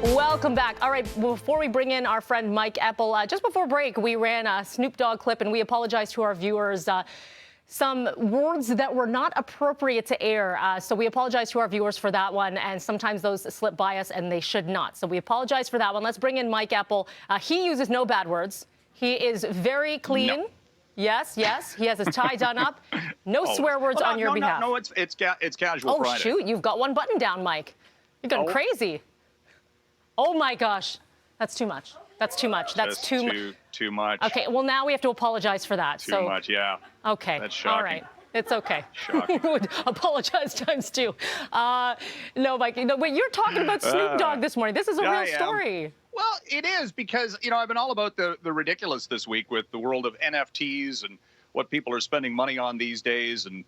Welcome back. All right, before we bring in our friend Mike Eppel, just before break, we ran a Snoop Dogg clip, and we apologize to our viewers. Some words that were not appropriate to air. So we apologize to our viewers for that one. And sometimes those slip by us, and they should not. So we apologize for that one. Let's bring in Mike Eppel. He uses no bad words. He is very clean. No. Yes, yes. He has his tie done up. No swear words on your behalf. No, it's casual Friday. Oh, shoot. You've got one button down, Mike. You're going crazy. Oh, my gosh. That's too much. That's too much. That's too much. Okay, well, now we have to apologize for that. Too much, yeah. Okay. That's shocking. All right. It's okay. Shocking. Apologize times two. No, Mike, wait, you're talking about Snoop Dogg this morning. This is a real story. Well, it is because, I've been all about the ridiculous this week with the world of NFTs and what people are spending money on these days and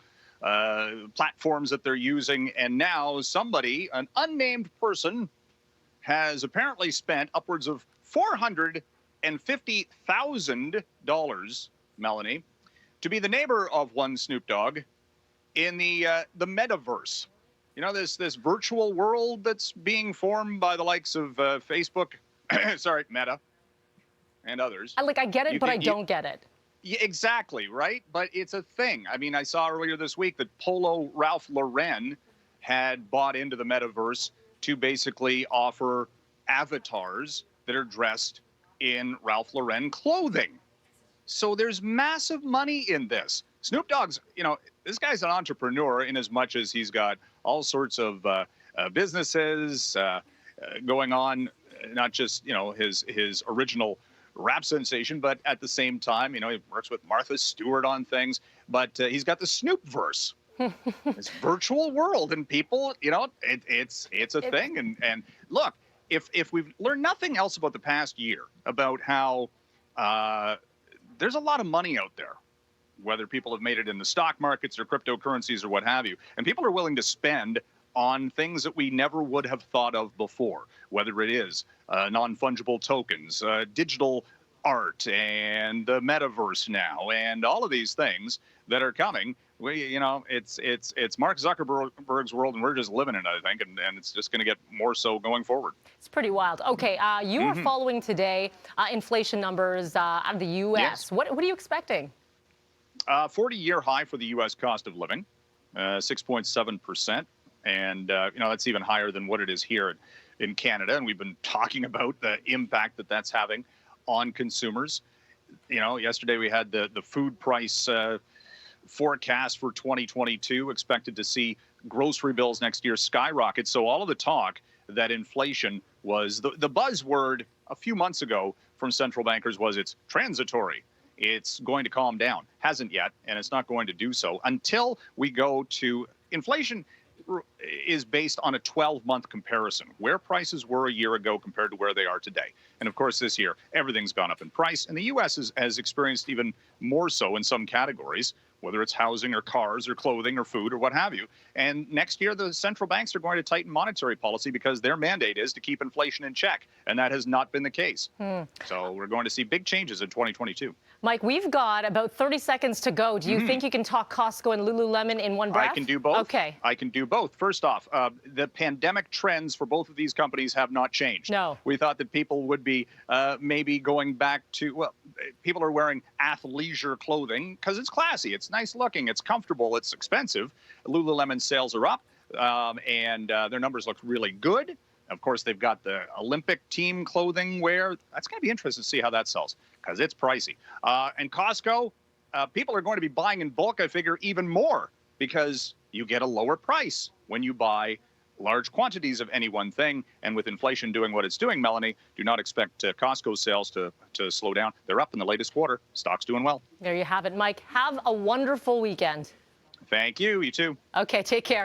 platforms that they're using. And now somebody, an unnamed person, has apparently spent upwards of $450,000, Melanie, to be the neighbor of one Snoop Dogg in the Metaverse. This virtual world that's being formed by the likes of Facebook, sorry, Meta, and others. I get it, but I don't get it. Yeah, exactly, right? But it's a thing. I mean, I saw earlier this week that Polo Ralph Lauren had bought into the Metaverse to basically offer avatars that are dressed in Ralph Lauren clothing. So there's massive money in this. Snoop Dogg's, this guy's an entrepreneur in as much as he's got all sorts of businesses going on, not just, his original rap sensation, but at the same time, he works with Martha Stewart on things, but he's got the Snoopverse. This virtual world, and people, it's a thing. And look, if we've learned nothing else about the past year about how there's a lot of money out there, whether people have made it in the stock markets or cryptocurrencies or what have you, and people are willing to spend on things that we never would have thought of before, whether it is non-fungible tokens, digital art, and the metaverse now, and all of these things that are coming. It's Mark Zuckerberg's world, and we're just living in it, I think, and it's just going to get more so going forward. It's pretty wild. Okay, you are following today inflation numbers out of the U.S. Yes. What are you expecting? 40-year high for the U.S. cost of living, 6.7%, and that's even higher than what it is here in Canada. And we've been talking about the impact that that's having on consumers. Yesterday we had the food price forecast for 2022, expected to see grocery bills next year skyrocket. So all of the talk that inflation was the buzzword a few months ago from central bankers was it's transitory. It's going to calm down. Hasn't yet, and it's not going to do so until we go to inflation is based on a 12-month comparison, where prices were a year ago compared to where they are today. And of course, this year, everything's gone up in price, and the U.S. has experienced even more so in some categories, whether it's housing or cars or clothing or food or what have you. And next year, the central banks are going to tighten monetary policy because their mandate is to keep inflation in check, and that has not been the case. So we're going to see big changes in 2022. Mike, we've got about 30 seconds to go. Do you think you can talk Costco and Lululemon in one breath? I can do both. Okay. I can do both. First off, the pandemic trends for both of these companies have not changed. No. We thought that people would be maybe going back to, people are wearing athleisure clothing because it's classy, it's nice looking, it's comfortable, it's expensive. Lululemon sales are up, and their numbers look really good. Of course, they've got the Olympic team clothing wear. That's going to be interesting to see how that sells because it's pricey. And Costco, people are going to be buying in bulk, I figure, even more because you get a lower price when you buy large quantities of any one thing. And with inflation doing what it's doing, Melanie, do not expect Costco sales to slow down. They're up in the latest quarter. Stock's doing well. There you have it, Mike. Have a wonderful weekend. Thank you. You too. Okay, take care.